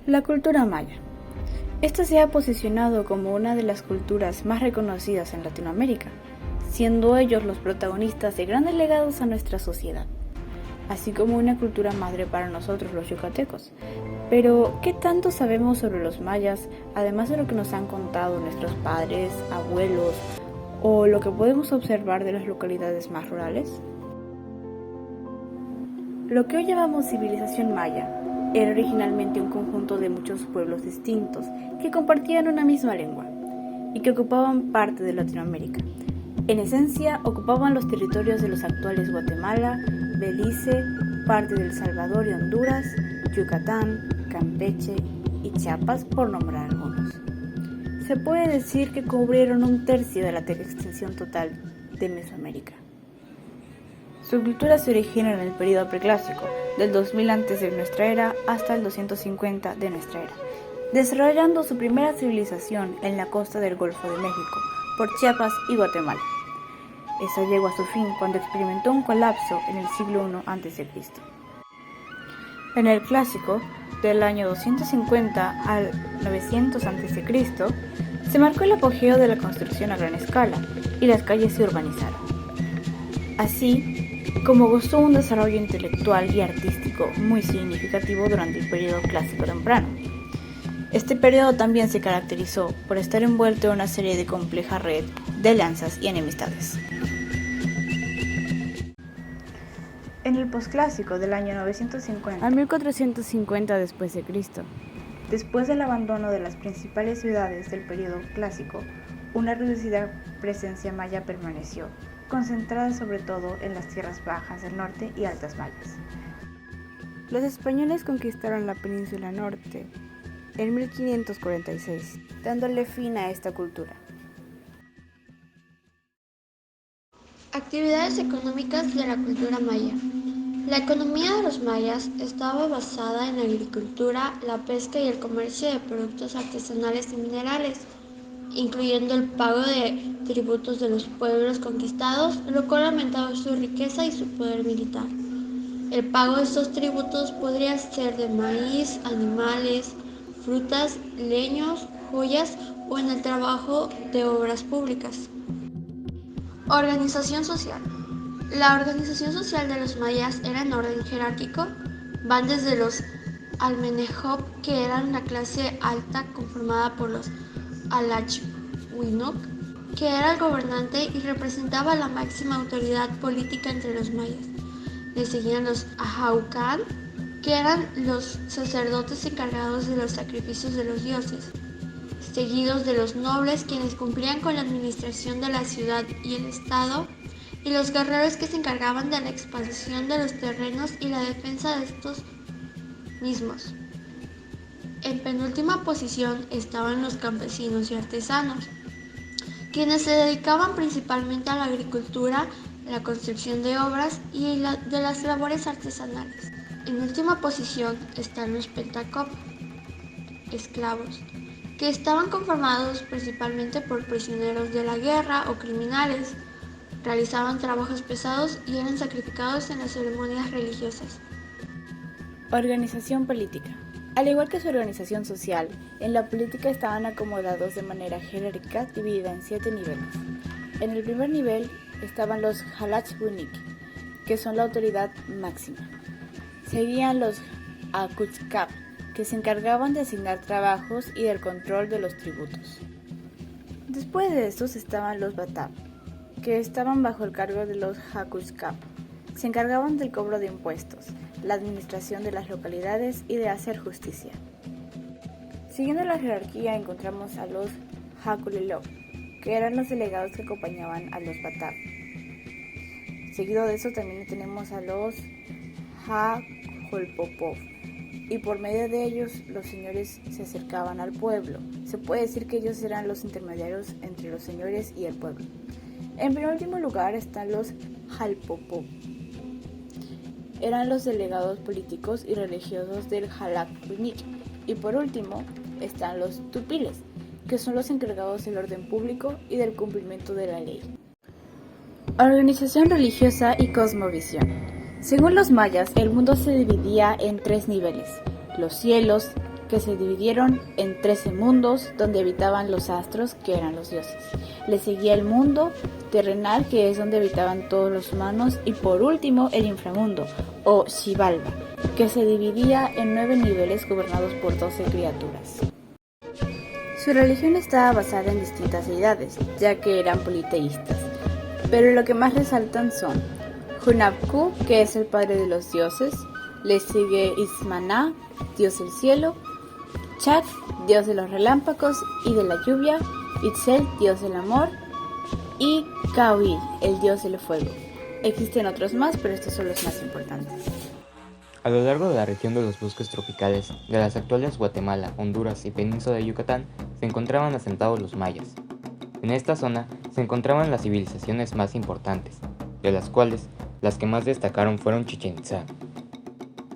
La cultura maya. Esta se ha posicionado como una de las culturas más reconocidas en Latinoamérica, siendo ellos los protagonistas de grandes legados a nuestra sociedad, así como una cultura madre para nosotros los yucatecos. Pero, ¿qué tanto sabemos sobre los mayas, además de lo que nos han contado nuestros padres, abuelos, o lo que podemos observar de las localidades más rurales? Lo que hoy llamamos civilización maya era originalmente un conjunto de muchos pueblos distintos que compartían una misma lengua y que ocupaban parte de Latinoamérica. En esencia, ocupaban los territorios de los actuales Guatemala, Belice, parte del Salvador y Honduras, Yucatán, Campeche y Chiapas, por nombrar algunos. Se puede decir que cubrieron un tercio de la extensión total de Mesoamérica. Su cultura se origina en el período preclásico, del 2000 antes de nuestra era hasta el 250 de nuestra era, desarrollando su primera civilización en la costa del Golfo de México, por Chiapas y Guatemala. Esa llegó a su fin cuando experimentó un colapso en el siglo I a.C. En el clásico, del año 250 al 900 a.C., se marcó el apogeo de la construcción a gran escala y las calles se urbanizaron. Así como gozó un desarrollo intelectual y artístico muy significativo durante el periodo clásico temprano. Este periodo también se caracterizó por estar envuelto en una serie de compleja red de alianzas y enemistades. En el posclásico del año 950 al 1450 después de Cristo, después del abandono de las principales ciudades del periodo clásico, una reducida presencia maya permaneció, concentrada sobre todo en las tierras bajas del norte y altas mayas. Los españoles conquistaron la península norte en 1546, dándole fin a esta cultura. Actividades económicas de la cultura maya. La economía de los mayas estaba basada en la agricultura, la pesca y el comercio de productos artesanales y minerales, incluyendo el pago de tributos de los pueblos conquistados, lo cual aumentaba su riqueza y su poder militar. El pago de estos tributos podría ser de maíz, animales, frutas, leños, joyas o en el trabajo de obras públicas. Organización social. La organización social de los mayas era en orden jerárquico. Van desde los Almenejop, que eran la clase alta conformada por los Alachwinok, que era el gobernante y representaba la máxima autoridad política entre los mayas. Le seguían los Ajaucan, que eran los sacerdotes encargados de los sacrificios de los dioses, seguidos de los nobles, quienes cumplían con la administración de la ciudad y el estado, y los guerreros, que se encargaban de la expansión de los terrenos y la defensa de estos mismos. En penúltima posición estaban los campesinos y artesanos, quienes se dedicaban principalmente a la agricultura, la construcción de obras y de las labores artesanales. En última posición están los Pentacop, esclavos, que estaban conformados principalmente por prisioneros de la guerra o criminales. Realizaban trabajos pesados y eran sacrificados en las ceremonias religiosas. Organización política. Al igual que su organización social, en la política estaban acomodados de manera jerárquica, dividida en 7 niveles. En el primer nivel estaban los Halachwinik, que son la autoridad máxima. Seguían los Akuchkap, que se encargaban de asignar trabajos y del control de los tributos. Después de estos estaban los Batab, que estaban bajo el cargo de los Hakuchkap. Se encargaban del cobro de impuestos, la administración de las localidades y de hacer justicia. Siguiendo la jerarquía encontramos a los Hakulilok, que eran los delegados que acompañaban a los Batab. Seguido de eso también tenemos a los Hajolpopov, y por medio de ellos los señores se acercaban al pueblo. Se puede decir que ellos eran los intermediarios entre los señores y el pueblo. En primer último lugar están los Jalpopop. Eran los delegados políticos y religiosos del Halachwinik. Y por último están los Tupiles, que son los encargados del orden público y del cumplimiento de la ley. Organización religiosa y cosmovisión. Según los mayas, el mundo se dividía en 3 niveles: los cielos, que se dividieron en 13 mundos donde habitaban los astros, que eran los dioses. Le seguía el mundo terrenal, que es donde habitaban todos los humanos, y por último el inframundo, o Xibalba, que se dividía en 9 niveles gobernados por 12 criaturas. Su religión estaba basada en distintas deidades, ya que eran politeístas, pero lo que más resaltan son Hunabku, que es el padre de los dioses, le sigue Ismaná, dios del cielo, Chat, dios de los relámpagos y de la lluvia, Itzel, dios del amor, y Kaui, el dios del fuego. Existen otros más, pero estos son los más importantes. A lo largo de la región de los bosques tropicales de las actuales Guatemala, Honduras y península de Yucatán se encontraban asentados los mayas. En esta zona se encontraban las civilizaciones más importantes, de las cuales las que más destacaron fueron Chichén Itzá,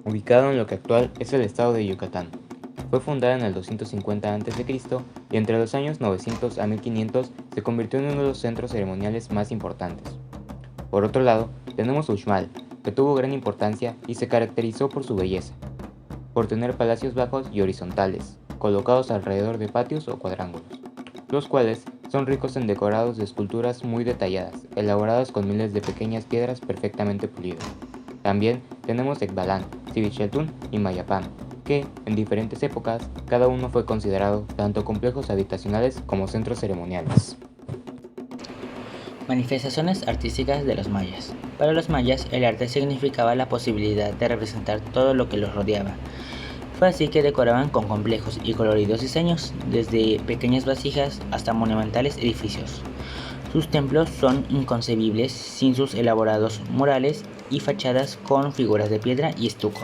ubicado en lo que actual es el estado de Yucatán. Fue fundada en el 250 a.C. y entre los años 900 a 1500 se convirtió en uno de los centros ceremoniales más importantes. Por otro lado, tenemos Uxmal, que tuvo gran importancia y se caracterizó por su belleza, por tener palacios bajos y horizontales, colocados alrededor de patios o cuadrángulos, los cuales son ricos en decorados de esculturas muy detalladas, elaboradas con miles de pequeñas piedras perfectamente pulidas. También tenemos Ecbalán, Civicheltún y Mayapán, que, en diferentes épocas, cada uno fue considerado tanto complejos habitacionales como centros ceremoniales. Manifestaciones artísticas de los mayas. Para los mayas, el arte significaba la posibilidad de representar todo lo que los rodeaba. Fue así que decoraban con complejos y coloridos diseños, desde pequeñas vasijas hasta monumentales edificios. Sus templos son inconcebibles sin sus elaborados murales y fachadas con figuras de piedra y estuco.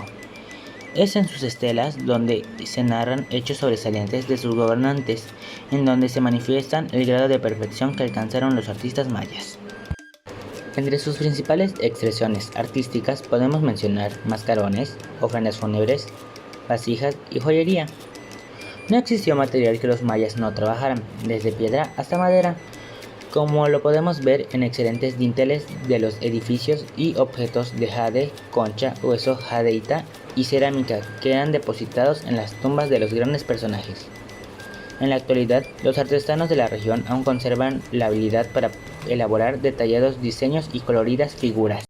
Es en sus estelas donde se narran hechos sobresalientes de sus gobernantes, en donde se manifiestan el grado de perfección que alcanzaron los artistas mayas. Entre sus principales expresiones artísticas podemos mencionar mascarones, ofrendas fúnebres, vasijas y joyería. No existió material que los mayas no trabajaran, desde piedra hasta madera, como lo podemos ver en excelentes dinteles de los edificios y objetos de jade, concha, hueso jadeita y cerámica que eran depositados en las tumbas de los grandes personajes. En la actualidad, los artesanos de la región aún conservan la habilidad para elaborar detallados diseños y coloridas figuras.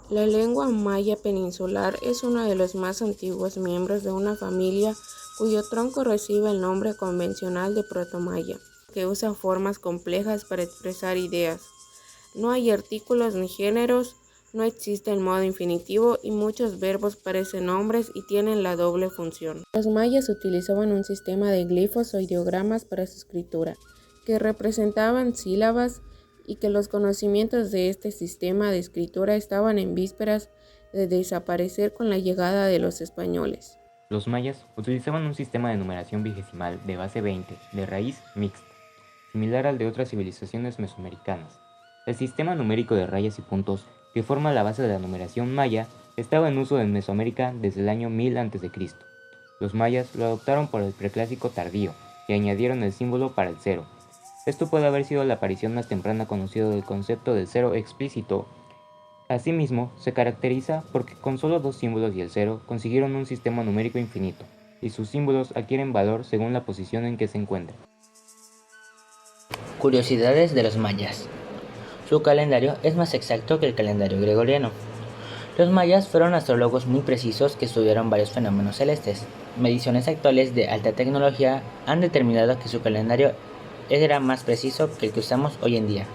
La lengua maya peninsular es uno de los más antiguos miembros de una familia cuyo tronco recibe el nombre convencional de protomaya, que usa formas complejas para expresar ideas. No hay artículos ni géneros, no existe el modo infinitivo y muchos verbos parecen nombres y tienen la doble función. Los mayas utilizaban un sistema de glifos o ideogramas para su escritura, que representaban sílabas y que los conocimientos de este sistema de escritura estaban en vísperas de desaparecer con la llegada de los españoles. Los mayas utilizaban un sistema de numeración vigesimal de base 20 de raíz mixta, similar al de otras civilizaciones mesoamericanas. El sistema numérico de rayas y puntos, que forma la base de la numeración maya, estaba en uso en Mesoamérica desde el año 1000 a.C. Los mayas lo adoptaron por el preclásico tardío y añadieron el símbolo para el cero. Esto puede haber sido la aparición más temprana conocida del concepto del cero explícito. Asimismo, se caracteriza porque con solo 2 símbolos y el cero consiguieron un sistema numérico infinito, y sus símbolos adquieren valor según la posición en que se encuentran. Curiosidades de los mayas. Su calendario es más exacto que el calendario gregoriano. Los mayas fueron astrólogos muy precisos que estudiaron varios fenómenos celestes. Mediciones actuales de alta tecnología han determinado que su calendario era más preciso que el que usamos hoy en día.